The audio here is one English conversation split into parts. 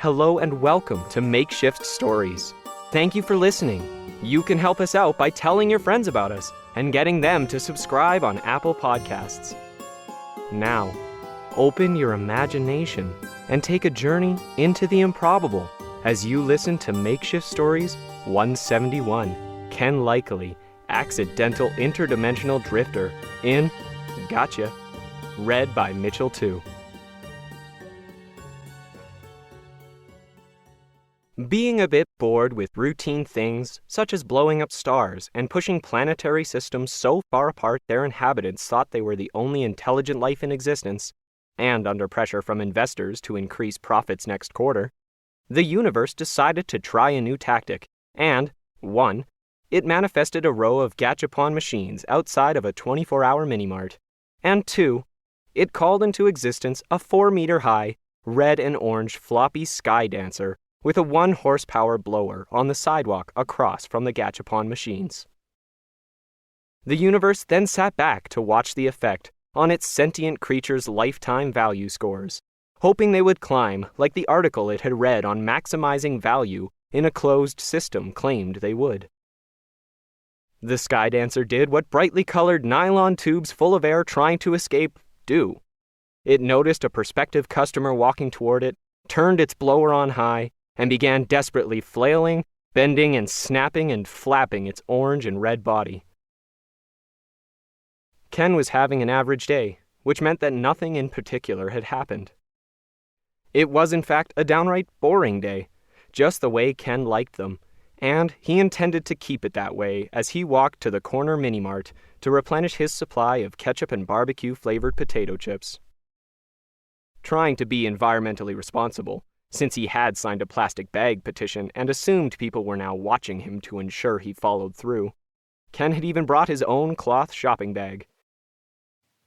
Hello and welcome to Makeshift Stories. Thank you for listening. You can help us out by telling your friends about us and getting them to subscribe on Apple Podcasts. Now, open your imagination and take a journey into the improbable as you listen to Makeshift Stories 171, Ken Likeley, Accidental Interdimensional Drifter in Gacha, read by Mitchell Tew. Being a bit bored with routine things, such as blowing up stars and pushing planetary systems so far apart their inhabitants thought they were the only intelligent life in existence, and under pressure from investors to increase profits next quarter, the universe decided to try a new tactic, and, 1. It manifested a row of Gachapon machines outside of a 24-hour mini-mart, and 2. It called into existence a 4-meter-high, red and orange floppy sky dancer with a 1-horsepower blower on the sidewalk across from the Gachapon machines. The universe then sat back to watch the effect on its sentient creatures' lifetime value scores, hoping they would climb like the article it had read on maximizing value in a closed system claimed they would. The sky dancer did what brightly colored nylon tubes full of air trying to escape do. It noticed a prospective customer walking toward it, turned its blower on high, and began desperately flailing, bending and snapping and flapping its orange and red body. Ken was having an average day, which meant that nothing in particular had happened. It was in fact a downright boring day, just the way Ken liked them, and he intended to keep it that way as he walked to the corner mini-mart to replenish his supply of ketchup and barbecue-flavored potato chips. Trying to be environmentally responsible, since he had signed a plastic bag petition and assumed people were now watching him to ensure he followed through, Ken had even brought his own cloth shopping bag.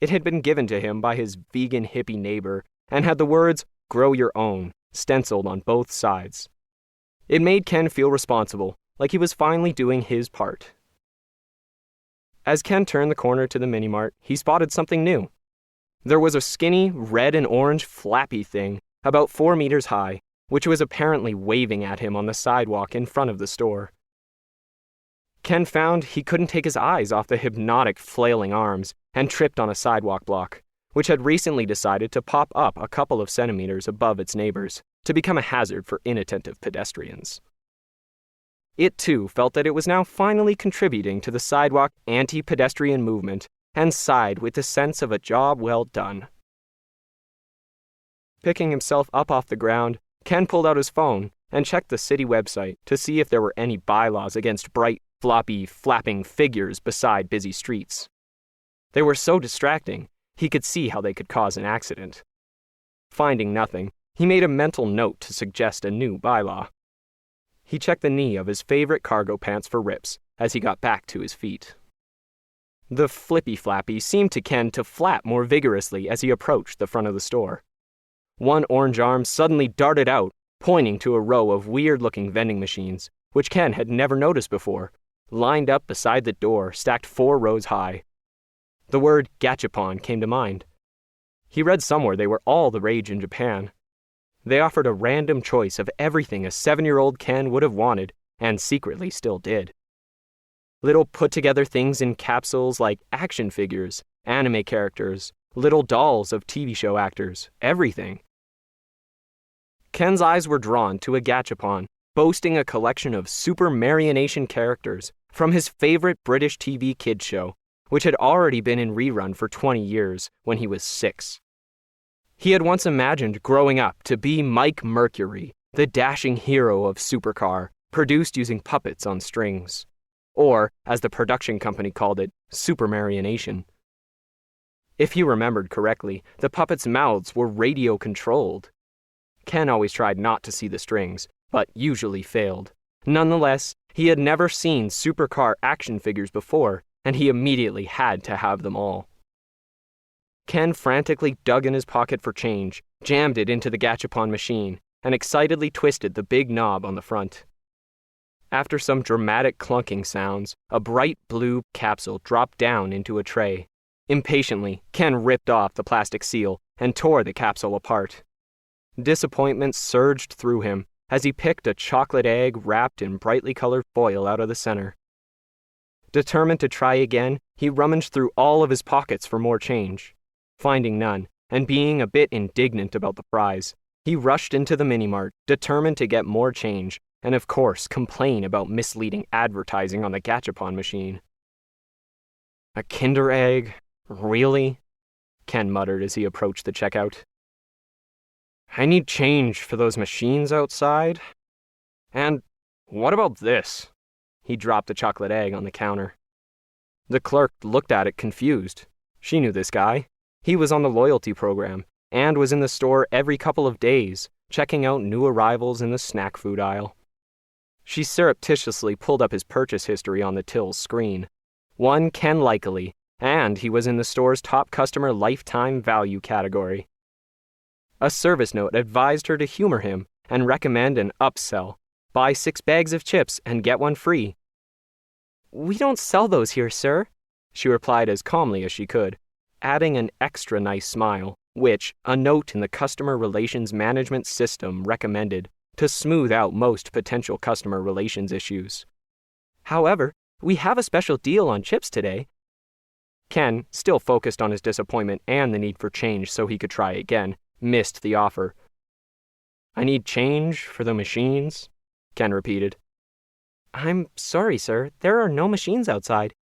It had been given to him by his vegan hippie neighbor and had the words, "Grow your own," stenciled on both sides. It made Ken feel responsible, like he was finally doing his part. As Ken turned the corner to the mini-mart, he spotted something new. There was a skinny, red and orange flappy thing about 4 meters high, which was apparently waving at him on the sidewalk in front of the store. Ken found he couldn't take his eyes off the hypnotic, flailing arms and tripped on a sidewalk block, which had recently decided to pop up a couple of centimeters above its neighbors to become a hazard for inattentive pedestrians. It, too, felt that it was now finally contributing to the sidewalk anti-pedestrian movement and sighed with the sense of a job well done. Picking himself up off the ground, Ken pulled out his phone and checked the city website to see if there were any bylaws against bright, floppy, flapping figures beside busy streets. They were so distracting, he could see how they could cause an accident. Finding nothing, he made a mental note to suggest a new bylaw. He checked the knee of his favorite cargo pants for rips as he got back to his feet. The flippy-flappy seemed to Ken to flap more vigorously as he approached the front of the store. One orange arm suddenly darted out, pointing to a row of weird-looking vending machines, which Ken had never noticed before, lined up beside the door, stacked 4 rows high. The word Gachapon came to mind. He read somewhere they were all the rage in Japan. They offered a random choice of everything a 7-year-old Ken would have wanted, and secretly still did. Little put-together things in capsules like action figures, anime characters, little dolls of TV show actors, everything. Ken's eyes were drawn to a Gachapon, boasting a collection of super marionation characters from his favorite British TV kids show, which had already been in rerun for 20 years when he was 6. He had once imagined growing up to be Mike Mercury, the dashing hero of Supercar, produced using puppets on strings. Or, as the production company called it, super marionation. If he remembered correctly, the puppets' mouths were radio-controlled. Ken always tried not to see the strings, but usually failed. Nonetheless, he had never seen supercar action figures before, and he immediately had to have them all. Ken frantically dug in his pocket for change, jammed it into the Gachapon machine, and excitedly twisted the big knob on the front. After some dramatic clunking sounds, a bright blue capsule dropped down into a tray. Impatiently, Ken ripped off the plastic seal and tore the capsule apart. Disappointment surged through him as he picked a chocolate egg wrapped in brightly colored foil out of the center. Determined to try again, he rummaged through all of his pockets for more change. Finding none, and being a bit indignant about the prize, he rushed into the mini-mart, determined to get more change, and of course complain about misleading advertising on the Gachapon machine. "A Kinder Egg? Really?" Ken muttered as he approached the checkout. "I need change for those machines outside. And what about this?" He dropped the chocolate egg on the counter. The clerk looked at it confused. She knew this guy. He was on the loyalty program and was in the store every couple of days, checking out new arrivals in the snack food aisle. She surreptitiously pulled up his purchase history on the till's screen. One Ken Likeley, and he was in the store's top customer lifetime value category. A service note advised her to humor him and recommend an upsell. Buy 6 bags of chips and get one free. "We don't sell those here, sir," she replied as calmly as she could, adding an extra nice smile, which a note in the customer relations management system recommended to smooth out most potential customer relations issues. "However, we have a special deal on chips today." Ken, still focused on his disappointment and the need for change so he could try again, missed the offer. "I need change for the machines," Ken repeated. "I'm sorry, sir. There are no machines outside."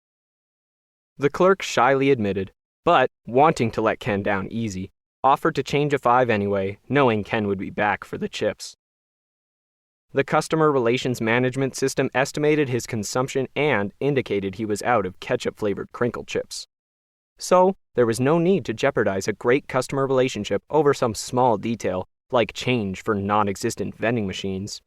The clerk shyly admitted, but, wanting to let Ken down easy, offered to change a 5 anyway, knowing Ken would be back for the chips. The customer relations management system estimated his consumption and indicated he was out of ketchup-flavored crinkle chips. So, there was no need to jeopardize a great customer relationship over some small detail like change for non-existent vending machines.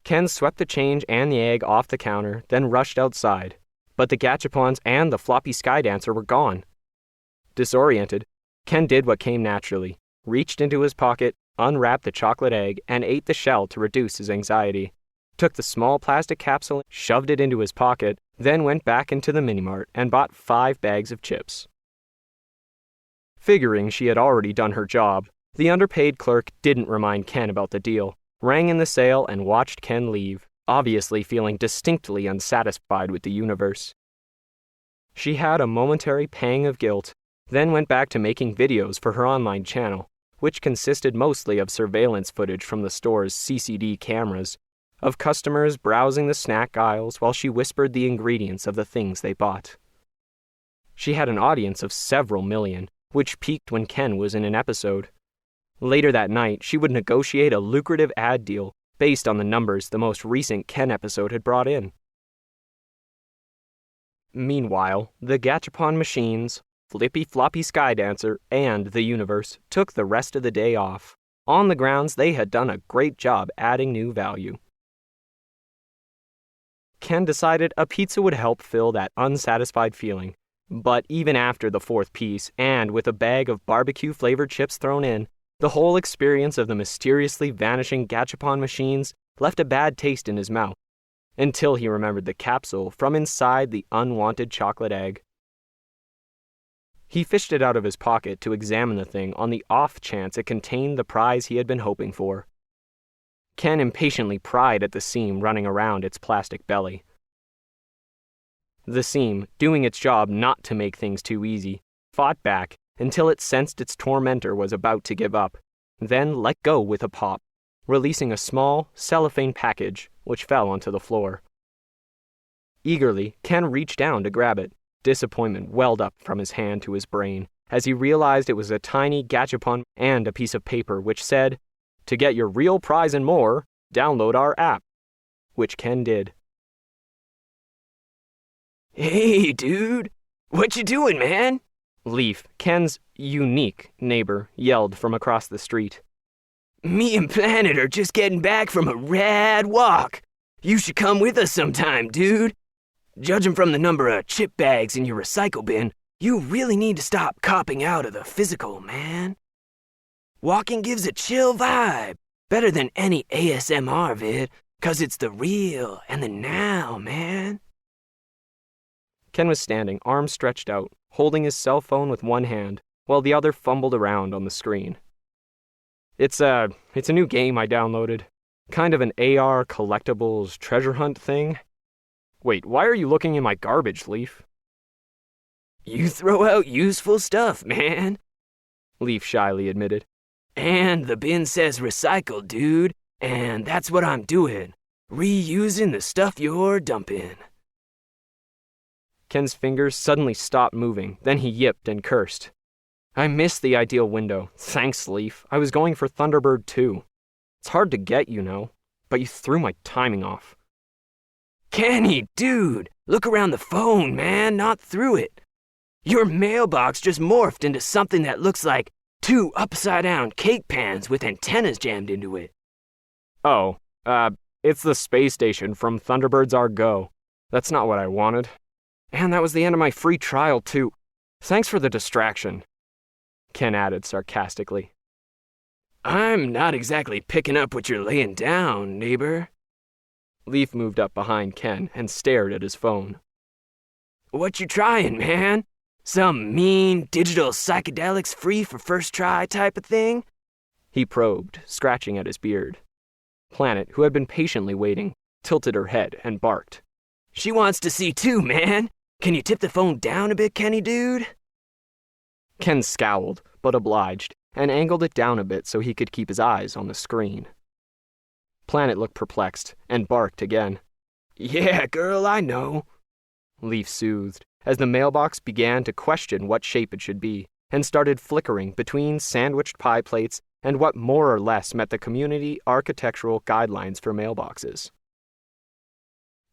Ken swept the change and the egg off the counter, then rushed outside, but the Gachapons and the floppy Skydancer were gone. Disoriented, Ken did what came naturally, reached into his pocket, unwrapped the chocolate egg, and ate the shell to reduce his anxiety, took the small plastic capsule, shoved it into his pocket, then went back into the mini-mart and bought 5 bags of chips. Figuring she had already done her job, the underpaid clerk didn't remind Ken about the deal, rang in the sale, and watched Ken leave, obviously feeling distinctly unsatisfied with the universe. She had a momentary pang of guilt, then went back to making videos for her online channel, which consisted mostly of surveillance footage from the store's CCD cameras, of customers browsing the snack aisles while she whispered the ingredients of the things they bought. She had an audience of several million, which peaked when Ken was in an episode. Later that night, she would negotiate a lucrative ad deal based on the numbers the most recent Ken episode had brought in. Meanwhile, the Gachapon machines, Flippy Floppy Skydancer, and the universe took the rest of the day off, on the grounds they had done a great job adding new value. Ken decided a pizza would help fill that unsatisfied feeling, but even after the 4th piece, and with a bag of barbecue-flavored chips thrown in, the whole experience of the mysteriously vanishing Gachapon machines left a bad taste in his mouth, until he remembered the capsule from inside the unwanted chocolate egg. He fished it out of his pocket to examine the thing on the off chance it contained the prize he had been hoping for. Ken impatiently pried at the seam running around its plastic belly. The seam, doing its job not to make things too easy, fought back until it sensed its tormentor was about to give up, then let go with a pop, releasing a small, cellophane package, which fell onto the floor. Eagerly, Ken reached down to grab it. Disappointment welled up from his hand to his brain as he realized it was a tiny Gachapon and a piece of paper which said, "To get your real prize and more, download our app," which Ken did. "Hey, dude, what you doing, man?" Leaf, Ken's unique neighbor, yelled from across the street. "Me and Planet are just getting back from a rad walk. You should come with us sometime, dude. Judging from the number of chip bags in your recycle bin, you really need to stop copping out of the physical, man. Walking gives a chill vibe, better than any ASMR vid, 'cause it's the real and the now, man." Ken was standing, arms stretched out, holding his cell phone with one hand, while the other fumbled around on the screen. It's a new game I downloaded. Kind of an AR collectibles treasure hunt thing. Wait, why are you looking in my garbage, Leaf? You throw out useful stuff, man, Leaf shyly admitted. And the bin says recycle, dude, and that's what I'm doing. Reusing the stuff you're dumping. Ken's fingers suddenly stopped moving, then he yipped and cursed. I missed the ideal window. Thanks, Leaf. I was going for Thunderbird too. It's hard to get, you know, but you threw my timing off. Kenny, dude, look around the phone, man, not through it. Your mailbox just morphed into something that looks like 2 upside-down cake pans with antennas jammed into it. Oh, it's the space station from Thunderbirds Are Go. That's not what I wanted. And that was the end of my free trial, too. Thanks for the distraction, Ken added sarcastically. I'm not exactly picking up what you're laying down, neighbor. Leaf moved up behind Ken and stared at his phone. What you trying, man? Some mean digital psychedelics free for first try type of thing? He probed, scratching at his beard. Planet, who had been patiently waiting, tilted her head and barked. She wants to see too, man. Can you tip the phone down a bit, Kenny dude? Ken scowled, but obliged, and angled it down a bit so he could keep his eyes on the screen. Planet looked perplexed and barked again. Yeah, girl, I know, Leaf soothed, as the mailbox began to question what shape it should be, and started flickering between sandwiched pie plates and what more or less met the community architectural guidelines for mailboxes.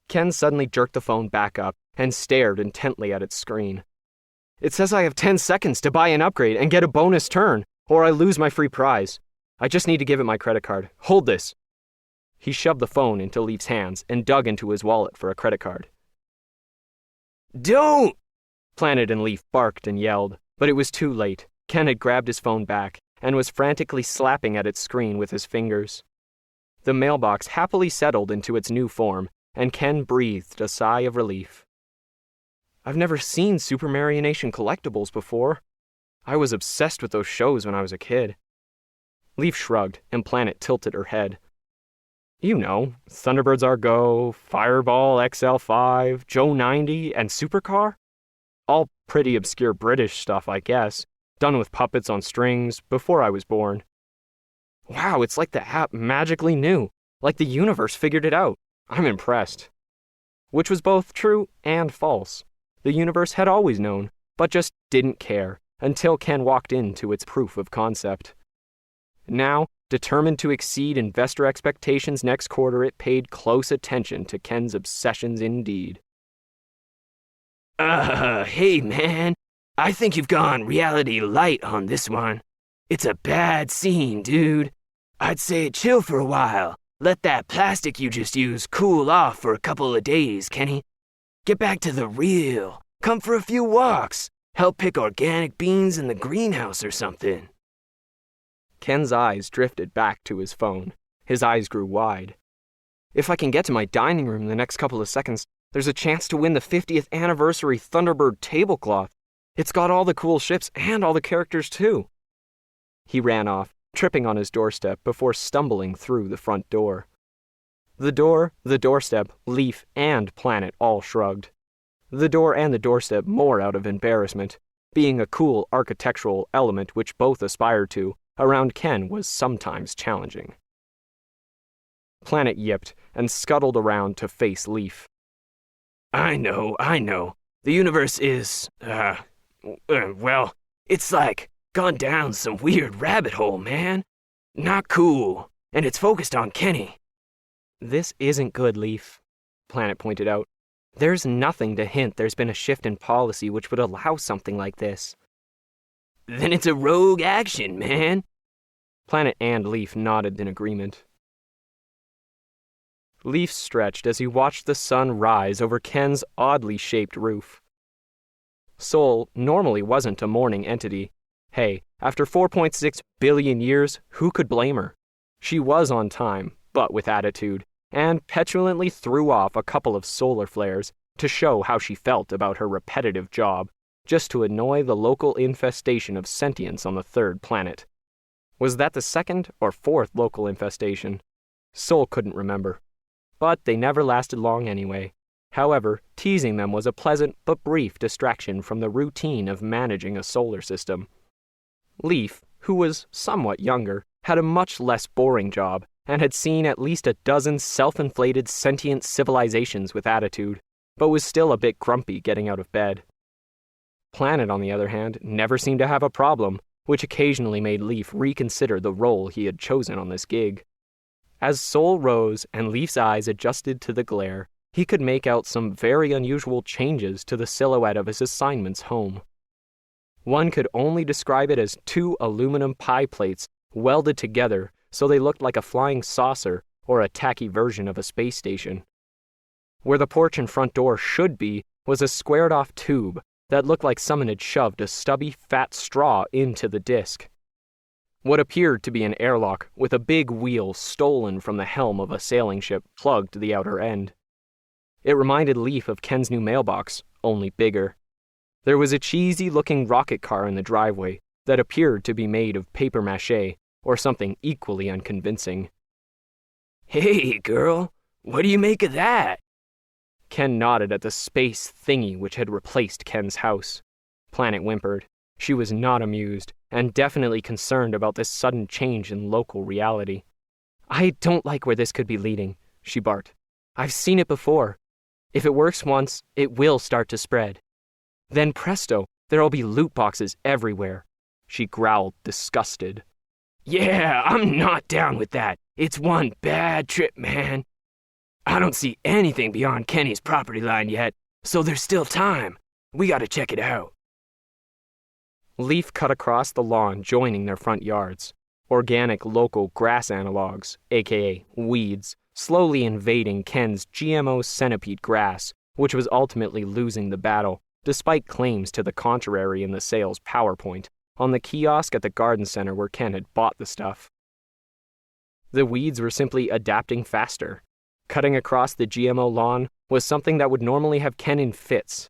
Ken suddenly jerked the phone back up and stared intently at its screen. It says I have 10 seconds to buy an upgrade and get a bonus turn, or I lose my free prize. I just need to give it my credit card. Hold this. He shoved the phone into Leaf's hands and dug into his wallet for a credit card. Don't! Planet and Leaf barked and yelled, but it was too late. Ken had grabbed his phone back and was frantically slapping at its screen with his fingers. The mailbox happily settled into its new form, and Ken breathed a sigh of relief. I've never seen Super Marionation collectibles before. I was obsessed with those shows when I was a kid. Leaf shrugged, and Planet tilted her head. You know, Thunderbirds Are Go, Fireball XL5, Joe 90, and Supercar? All pretty obscure British stuff, I guess, done with puppets on strings before I was born. Wow, it's like the app magically knew, like the universe figured it out. I'm impressed. Which was both true and false. The universe had always known, but just didn't care until Ken walked into its proof of concept. Now, determined to exceed investor expectations next quarter, it paid close attention to Ken's obsessions indeed. Hey man, I think you've gone reality light on this one. It's a bad scene, dude. I'd say chill for a while. Let that plastic you just used cool off for a couple of days, Kenny. Get back to the real. Come for a few walks. Help pick organic beans in the greenhouse or something. Ken's eyes drifted back to his phone. His eyes grew wide. If I can get to my dining room in the next couple of seconds, there's a chance to win the 50th anniversary Thunderbird tablecloth. It's got all the cool ships and all the characters too. He ran off, tripping on his doorstep before stumbling through the front door. The door, the doorstep, Leaf, and Planet all shrugged. The door and the doorstep more out of embarrassment. Being a cool architectural element which both aspired to, around Ken was sometimes challenging. Planet yipped and scuttled around to face Leaf. I know. The universe is, well, it's like gone down some weird rabbit hole, man. Not cool. And it's focused on Kenny. This isn't good, Leaf, Planet pointed out. There's nothing to hint there's been a shift in policy which would allow something like this. Then it's a rogue action, man. Planet and Leaf nodded in agreement. Leaf stretched as he watched the sun rise over Ken's oddly shaped roof. Sol normally wasn't a morning entity. Hey, after 4.6 billion years, who could blame her? She was on time, but with attitude, and petulantly threw off a couple of solar flares to show how she felt about her repetitive job, just to annoy the local infestation of sentience on the third planet. Was that the second or fourth local infestation? Sol couldn't remember. But they never lasted long anyway. However, teasing them was a pleasant but brief distraction from the routine of managing a solar system. Leaf, who was somewhat younger, had a much less boring job and had seen at least a dozen self-inflated sentient civilizations with attitude, but was still a bit grumpy getting out of bed. Planet, on the other hand, never seemed to have a problem, which occasionally made Leaf reconsider the role he had chosen on this gig. As Sol rose and Leaf's eyes adjusted to the glare, he could make out some very unusual changes to the silhouette of his assignment's home. One could only describe it as 2 aluminum pie plates welded together so they looked like a flying saucer or a tacky version of a space station. Where the porch and front door should be was a squared-off tube that looked like someone had shoved a stubby, fat straw into the disc. What appeared to be an airlock with a big wheel stolen from the helm of a sailing ship plugged to the outer end. It reminded Leaf of Ken's new mailbox, only bigger. There was a cheesy-looking rocket car in the driveway that appeared to be made of papier-mâché or something equally unconvincing. Hey, girl, what do you make of that? Ken nodded at the space thingy which had replaced Ken's house. Planet whimpered. She was not amused, and definitely concerned about this sudden change in local reality. I don't like where this could be leading, she barked. I've seen it before. If it works once, it will start to spread. Then presto, there'll be loot boxes everywhere. She growled, disgusted. Yeah, I'm not down with that. It's one bad trip, man. I don't see anything beyond Kenny's property line yet, so there's still time. We gotta check it out. Leaf cut across the lawn joining their front yards. Organic local grass analogs, aka weeds, slowly invading Ken's GMO centipede grass, which was ultimately losing the battle, despite claims to the contrary in the sales PowerPoint, on the kiosk at the garden center where Ken had bought the stuff. The weeds were simply adapting faster. Cutting across the GMO lawn was something that would normally have Ken in fits.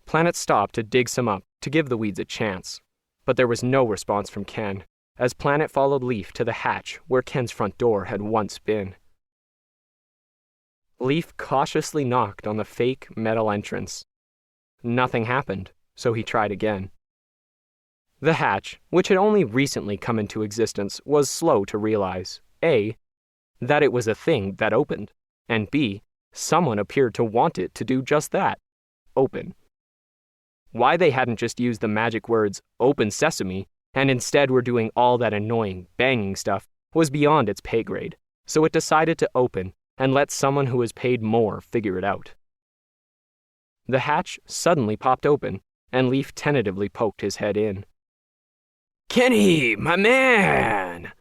Planet stopped to dig some up to give the weeds a chance, but there was no response from Ken, as Planet followed Leaf to the hatch where Ken's front door had once been. Leaf cautiously knocked on the fake metal entrance. Nothing happened, so he tried again. The hatch, which had only recently come into existence, was slow to realize, A, that it was a thing that opened, and B, someone appeared to want it to do just that, open. Why they hadn't just used the magic words, "Open Sesame," and instead were doing all that annoying, banging stuff, was beyond its pay grade, so it decided to open and let someone who was paid more figure it out. The hatch suddenly popped open, and Leaf tentatively poked his head in. Kenny, my man!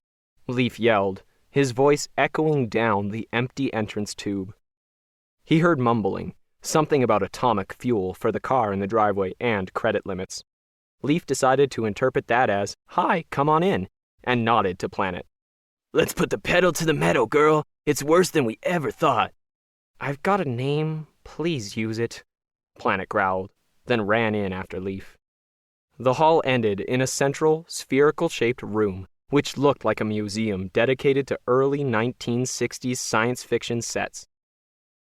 Leaf yelled, his voice echoing down the empty entrance tube. He heard mumbling, something about atomic fuel for the car in the driveway and credit limits. Leaf decided to interpret that as, "Hi, come on in," and nodded to Planet. Let's put the pedal to the metal, girl. It's worse than we ever thought. I've got a name. Please use it, Planet growled, then ran in after Leaf. The hall ended in a central, spherical-shaped room, which looked like a museum dedicated to early 1960s science fiction sets.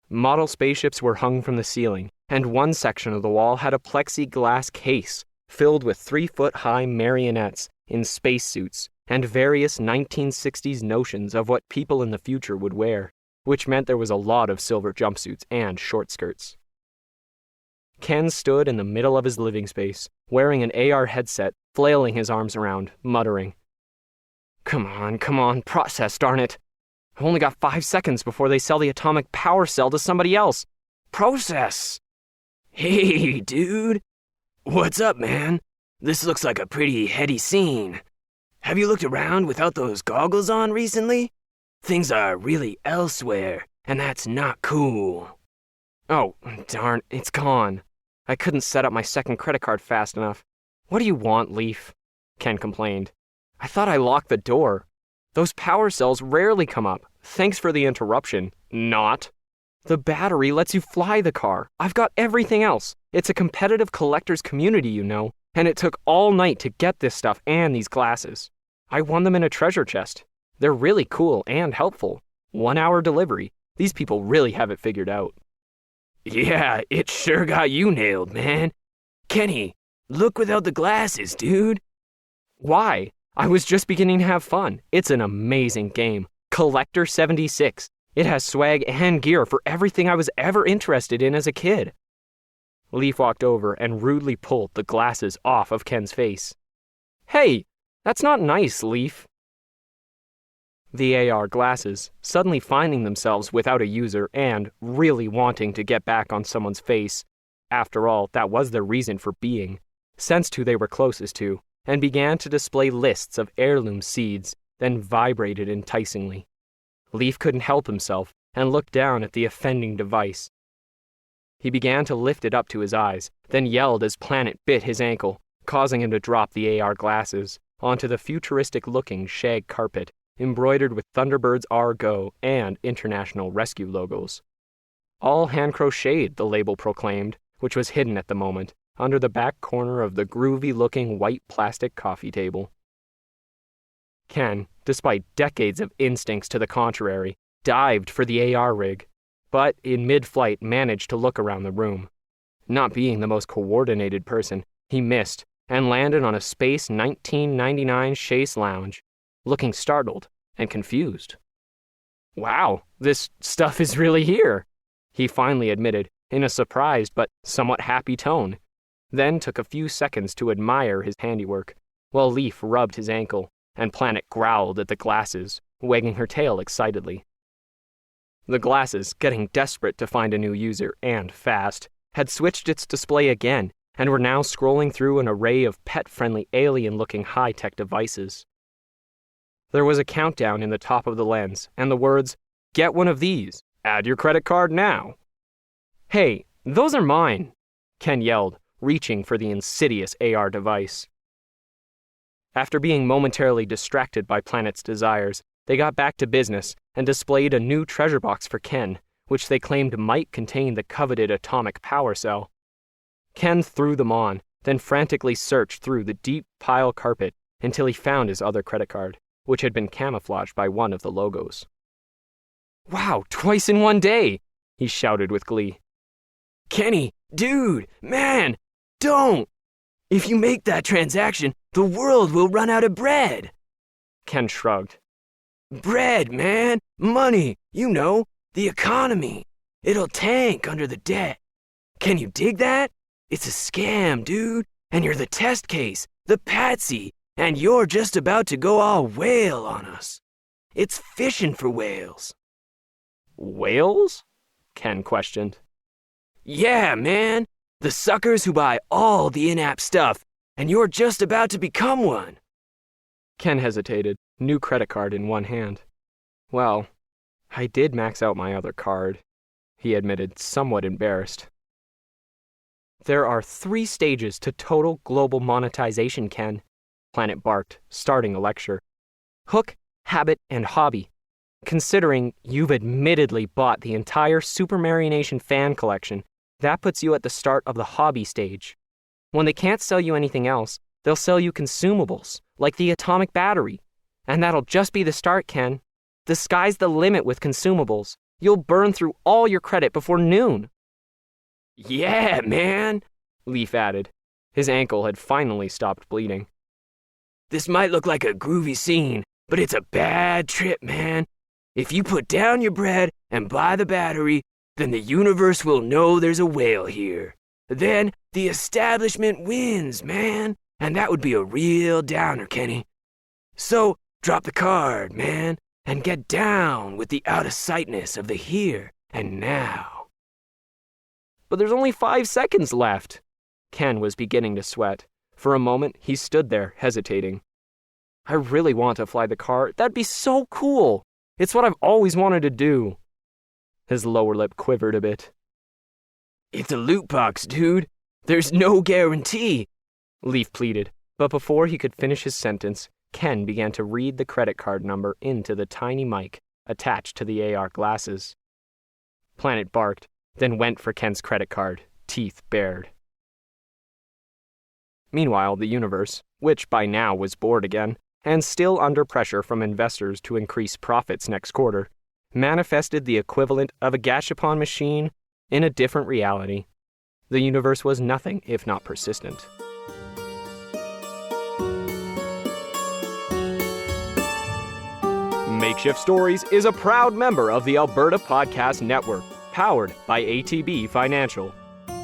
Model spaceships were hung from the ceiling, and one section of the wall had a plexiglass case filled with 3-foot-high marionettes in spacesuits and various 1960s notions of what people in the future would wear, which meant there was a lot of silver jumpsuits and short skirts. Ken stood in the middle of his living space, wearing an AR headset, flailing his arms around, muttering, Come on, process, darn it. I've only got 5 seconds before they sell the atomic power cell to somebody else. Process! Hey, dude. What's up, man? This looks like a pretty heady scene. Have you looked around without those goggles on recently? Things are really elsewhere, and that's not cool. Oh, darn, it's gone. I couldn't set up my second credit card fast enough. What do you want, Leaf? Ken complained. I thought I locked the door. Those power cells rarely come up. Thanks for the interruption. Not. The battery lets you fly the car. I've got everything else. It's a competitive collector's community, you know, and it took all night to get this stuff and these glasses. I won them in a treasure chest. They're really cool and helpful. 1 hour delivery. These people really have it figured out. Yeah, it sure got you nailed, man. Kenny, look without the glasses, dude. Why? I was just beginning to have fun. It's an amazing game. Collector 76. It has swag and gear for everything I was ever interested in as a kid. Leaf walked over and rudely pulled the glasses off of Ken's face. Hey, that's not nice, Leaf. The AR glasses, suddenly finding themselves without a user and really wanting to get back on someone's face, after all, that was their reason for being, sensed who they were closest to, and began to display lists of heirloom seeds, then vibrated enticingly. Leaf couldn't help himself and looked down at the offending device. He began to lift it up to his eyes, then yelled as Planet bit his ankle, causing him to drop the AR glasses onto the futuristic-looking shag carpet embroidered with Thunderbirds Go and International Rescue logos. All hand-crocheted, the label proclaimed, which was hidden at the moment, under the back corner of the groovy-looking white plastic coffee table. Ken, despite decades of instincts to the contrary, dived for the AR rig, but in mid-flight managed to look around the room. Not being the most coordinated person, he missed and landed on a Space 1999 chaise lounge, looking startled and confused. Wow, this stuff is really here, he finally admitted in a surprised but somewhat happy tone, then took a few seconds to admire his handiwork, while Leaf rubbed his ankle and Planet growled at the glasses, wagging her tail excitedly. The glasses, getting desperate to find a new user, and fast, had switched its display again and were now scrolling through an array of pet-friendly alien-looking high-tech devices. There was a countdown in the top of the lens, and the words, "Get one of these. Add your credit card now." "Hey, those are mine," Ken yelled, reaching for the insidious AR device. After being momentarily distracted by Planet's desires, they got back to business and displayed a new treasure box for Ken, which they claimed might contain the coveted atomic power cell. Ken threw them on, then frantically searched through the deep pile carpet until he found his other credit card, which had been camouflaged by one of the logos. "Wow, twice in one day!" he shouted with glee. Kenny, dude, man, don't! If you make that transaction, the world will run out of bread. Ken shrugged. Bread, man, money, you know, the economy. It'll tank under the debt. Can you dig that? It's a scam, dude, and you're the test case, the patsy, and you're just about to go all whale on us. It's fishing for whales. Whales? Ken questioned. Yeah, man, the suckers who buy all the in-app stuff, and you're just about to become one. Ken hesitated, new credit card in one hand. Well, I did max out my other card, he admitted, somewhat embarrassed. There are 3 stages to total global monetization, Ken, Planet barked, starting a lecture. Hook, habit, and hobby. Considering you've admittedly bought the entire Super Mario Nation fan collection, that puts you at the start of the hobby stage. When they can't sell you anything else, they'll sell you consumables, like the atomic battery. And that'll just be the start, Ken. The sky's the limit with consumables. You'll burn through all your credit before noon. Yeah, man, Leaf added. His ankle had finally stopped bleeding. This might look like a groovy scene, but it's a bad trip, man. If you put down your bread and buy the battery, then the universe will know there's a whale here. Then the establishment wins, man, and that would be a real downer, Kenny. So drop the card, man, and get down with the out-of-sightness of the here and now. But there's only 5 seconds left. Ken was beginning to sweat. For a moment, he stood there, hesitating. I really want to fly the car. That'd be so cool. It's what I've always wanted to do. His lower lip quivered a bit. It's a loot box, dude. There's no guarantee, Leaf pleaded, but before he could finish his sentence, Ken began to read the credit card number into the tiny mic attached to the AR glasses. Planet barked, then went for Ken's credit card, teeth bared. Meanwhile, the universe, which by now was bored again, and still under pressure from investors to increase profits next quarter, manifested the equivalent of a Gacha machine in a different reality. The universe was nothing if not persistent. Makeshift Stories is a proud member of the Alberta Podcast Network, powered by ATB Financial.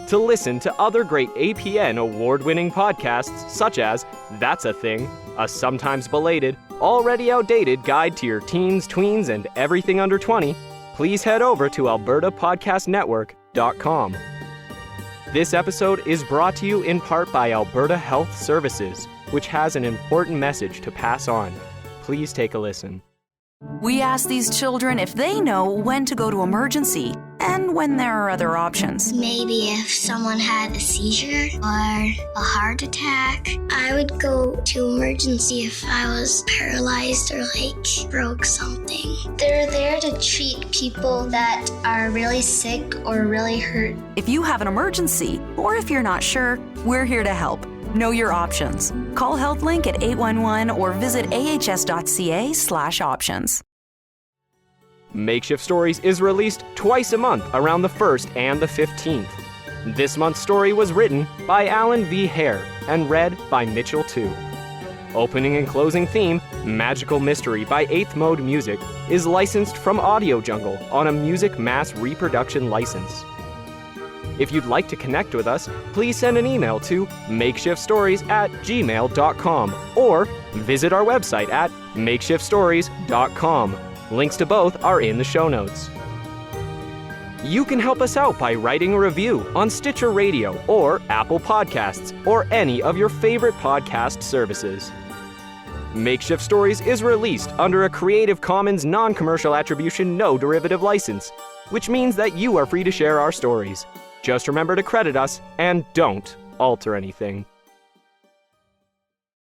To listen to other great APN award-winning podcasts such as That's a Thing, a sometimes belated, already outdated guide to your teens, tweens, and everything under 20, please head over to albertapodcastnetwork.com. This episode is brought to you in part by Alberta Health Services, which has an important message to pass on. Please take a listen. We ask these children if they know when to go to emergency and when there are other options. Maybe if someone had a seizure or a heart attack. I would go to emergency if I was paralyzed or broke something. They're there to treat people that are really sick or really hurt. If you have an emergency or if you're not sure, we're here to help. Know your options. Call HealthLink at 811 or visit ahs.ca/options. Makeshift Stories is released twice a month around the 1st and the 15th. This month's story was written by Alan V. Hare and read by Mitchell Tew. Opening and closing theme, Magical Mystery by 8th Mode Music, is licensed from Audio Jungle on a music mass reproduction license. If you'd like to connect with us, please send an email to makeshiftstories@gmail.com or visit our website at makeshiftstories.com. Links to both are in the show notes. You can help us out by writing a review on Stitcher Radio or Apple Podcasts or any of your favorite podcast services. Makeshift Stories is released under a Creative Commons non-commercial attribution no derivative license, which means that you are free to share our stories. Just remember to credit us and don't alter anything.